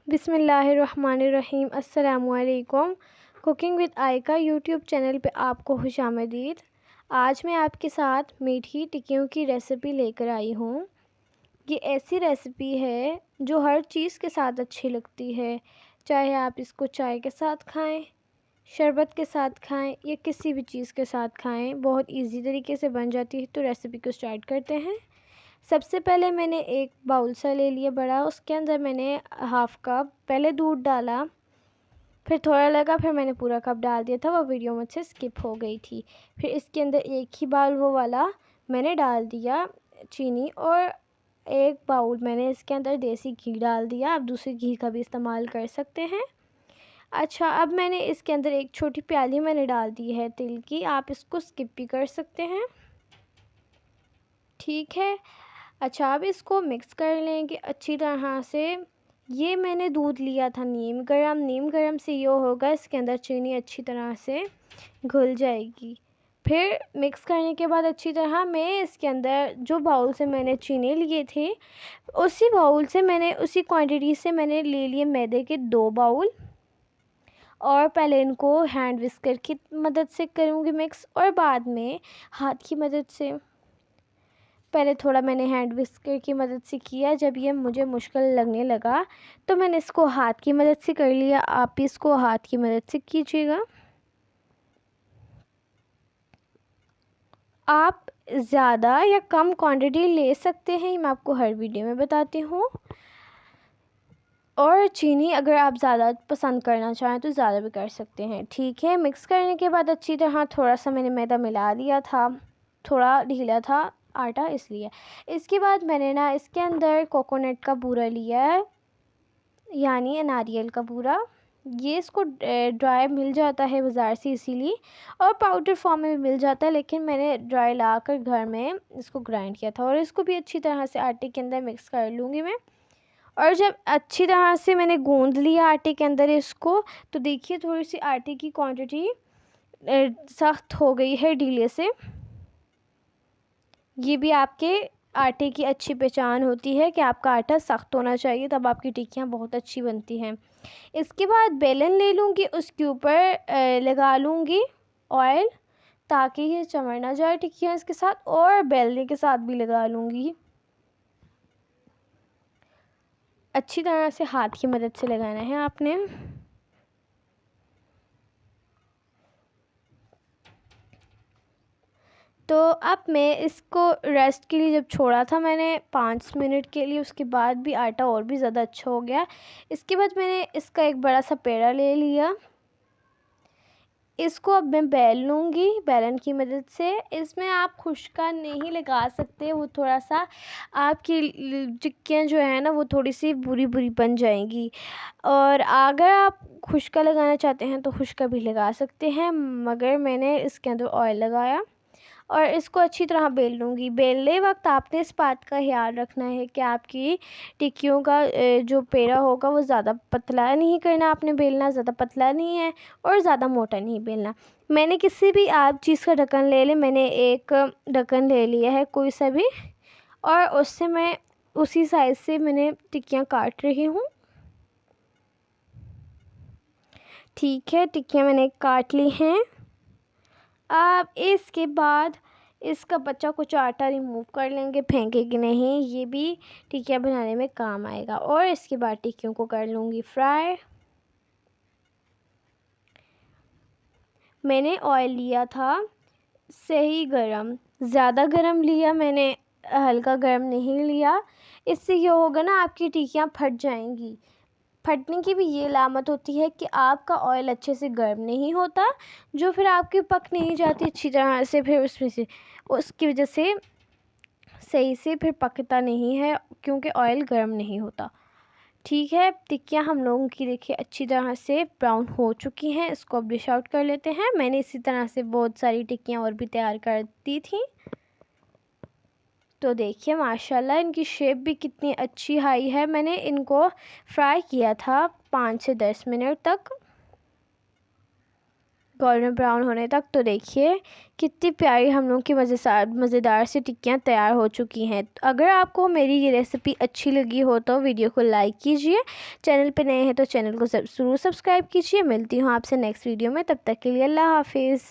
बिस्मिल्लाहिर्रहमानिर्रहीम। अस्सलामुअलैकुम। Cooking with आयका YouTube channel पे आपको खुशामदीद। आज मैं आपके साथ मीठी टिक्कियों की रेसिपी लेकर आई हूँ। ये ऐसी रेसिपी है जो हर चीज़ के साथ अच्छी लगती है, चाहे आप इसको चाय के साथ खाएं, शरबत के साथ खाएं या किसी भी चीज़ के साथ खाएं। बहुत इजी तरीके से बन जाती है। तो रेसिपी को स्टार्ट करते हैं। सबसे पहले मैंने एक बाउल सा ले लिया बड़ा, उसके अंदर मैंने हाफ़ कप पहले दूध डाला, फिर थोड़ा लगा, फिर मैंने पूरा कप डाल दिया था। वो वीडियो मुझसे स्किप हो गई थी। फिर इसके अंदर एक ही बाउल वो वाला मैंने डाल दिया चीनी, और एक बाउल मैंने इसके अंदर देसी घी डाल दिया। आप दूसरे घी का भी इस्तेमाल कर सकते हैं। अच्छा, अब मैंने इसके अंदर एक छोटी प्याली मैंने डाल दी है तिल की। आप इसको स्किप भी कर सकते हैं, ठीक है। अच्छा, अब इसको मिक्स कर लेंगे अच्छी तरह से। ये मैंने दूध लिया था नीम गरम से ये होगा, इसके अंदर चीनी अच्छी तरह से घुल जाएगी। फिर मिक्स करने के बाद अच्छी तरह मैं इसके अंदर जो बाउल से मैंने चीनी लिए थे, उसी बाउल से मैंने उसी क्वांटिटी से मैंने ले लिए मैदे के 2 बाउल, और पहले इनको हैंड विस्कर की मदद से करूँगी मिक्स, और बाद में हाथ की मदद से। पहले थोड़ा मैंने हैंड विस्कर की मदद से किया, जब ये मुझे मुश्किल लगने लगा तो मैंने इसको हाथ की मदद से कर लिया। आप भी इसको हाथ की मदद से कीजिएगा। आप ज़्यादा या कम क्वांटिटी ले सकते हैं, मैं आपको हर वीडियो में बताती हूँ। और चीनी अगर आप ज़्यादा पसंद करना चाहें तो ज़्यादा भी कर सकते हैं, ठीक है। मिक्स करने के बाद अच्छी तरह थोड़ा सा मैंने मैदा मिला दिया था, थोड़ा ढीला था आटा इसलिए। इसके बाद मैंने ना इसके अंदर कोकोनट का बूरा लिया है, यानी नारियल का बूरा। ये इसको ड्राई मिल जाता है बाज़ार से इसीलिए, और पाउडर फॉर्म में भी मिल जाता है, लेकिन मैंने ड्राई लाकर घर में इसको ग्राइंड किया था। और इसको भी अच्छी तरह से आटे के अंदर मिक्स कर लूँगी मैं। और जब अच्छी तरह से मैंने गूंद लिया आटे के अंदर इसको, तो देखिए थोड़ी सी आटे की क्वांटिटी सख्त हो गई है ढीले से। ये भी आपके आटे की अच्छी पहचान होती है कि आपका आटा सख्त होना चाहिए, तब आपकी टिक्कियाँ बहुत अच्छी बनती हैं। इसके बाद बेलन ले लूँगी, उसके ऊपर लगा लूँगी ऑयल, ताकि ये चमड़ ना जाए टिक्कियाँ इसके साथ, और बेलने के साथ भी लगा लूँगी। अच्छी तरह से हाथ की मदद से लगाना है आपने। तो अब मैं इसको रेस्ट के लिए जब छोड़ा था मैंने 5 मिनट के लिए, उसके बाद भी आटा और भी ज़्यादा अच्छा हो गया। इसके बाद मैंने इसका एक बड़ा सा पेड़ा ले लिया। इसको अब मैं बेल लूँगी बेलन की मदद से। इसमें आप खुश्का नहीं लगा सकते, वो थोड़ा सा आपकी टिक्कियाँ जो है ना वो थोड़ी सी बुरी बुरी बन जाएंगी। और अगर आप खुश्का लगाना चाहते हैं तो खुश्का भी लगा सकते हैं, मगर मैंने इसके अंदर ऑयल लगाया और इसको अच्छी तरह बेल लूँगी। बेलने वक्त आपने इस बात का ख्याल रखना है कि आपकी टिक्कियों का जो पेड़ा होगा वो ज़्यादा पतला नहीं करना आपने बेलना, ज़्यादा पतला नहीं है और ज़्यादा मोटा नहीं बेलना। मैंने किसी भी आप चीज़ का ढक्कन ले लें, मैंने एक ढक्कन ले लिया है कोई सा भी, और उससे मैं उसी साइज़ से मैंने टिक्कियाँ काट रही हूँ, ठीक है। टिक्कियाँ मैंने काट ली हैं। अब इसके बाद इसका बचा कुछ आटा रिमूव कर लेंगे, फेंकेंगे नहीं, ये भी टिक्कियाँ बनाने में काम आएगा। और इसके बाद टिक्कियों को कर लूँगी फ्राई। मैंने ऑयल लिया था सही गरम, ज़्यादा गरम लिया मैंने, हल्का गरम नहीं लिया। इससे ये होगा ना आपकी टिक्कियाँ फट जाएंगी। फटने की भी ये अलामत होती है कि आपका ऑयल अच्छे से गर्म नहीं होता, जो फिर आपकी पक नहीं जाती अच्छी तरह से, फिर उसमें से उसकी वजह से सही से फिर पकता नहीं है, क्योंकि ऑयल गर्म नहीं होता, ठीक है। टिक्कियाँ हम लोगों की देखिए अच्छी तरह से ब्राउन हो चुकी हैं। इसको अब डिश आउट कर लेते हैं। मैंने इसी तरह से बहुत सारी टिक्कियाँ और भी तैयार कर दी थी। तो देखिए माशाल्लाह इनकी शेप भी कितनी अच्छी आई है। मैंने इनको फ्राई किया था 5 से 10 मिनट तक। गोल्डन ब्राउन होने तक। तो देखिए कितनी प्यारी हम लोग की मज़ेदार सी टिक्कियाँ तैयार हो चुकी हैं। अगर आपको मेरी ये रेसिपी अच्छी लगी हो तो वीडियो को लाइक कीजिए, चैनल पे नए हैं तो चैनल को ज़रूर सब्सक्राइब कीजिए। मिलती हूँ आपसे नेक्स्ट वीडियो में, तब तक के लिए अल्लाह हाफिज़।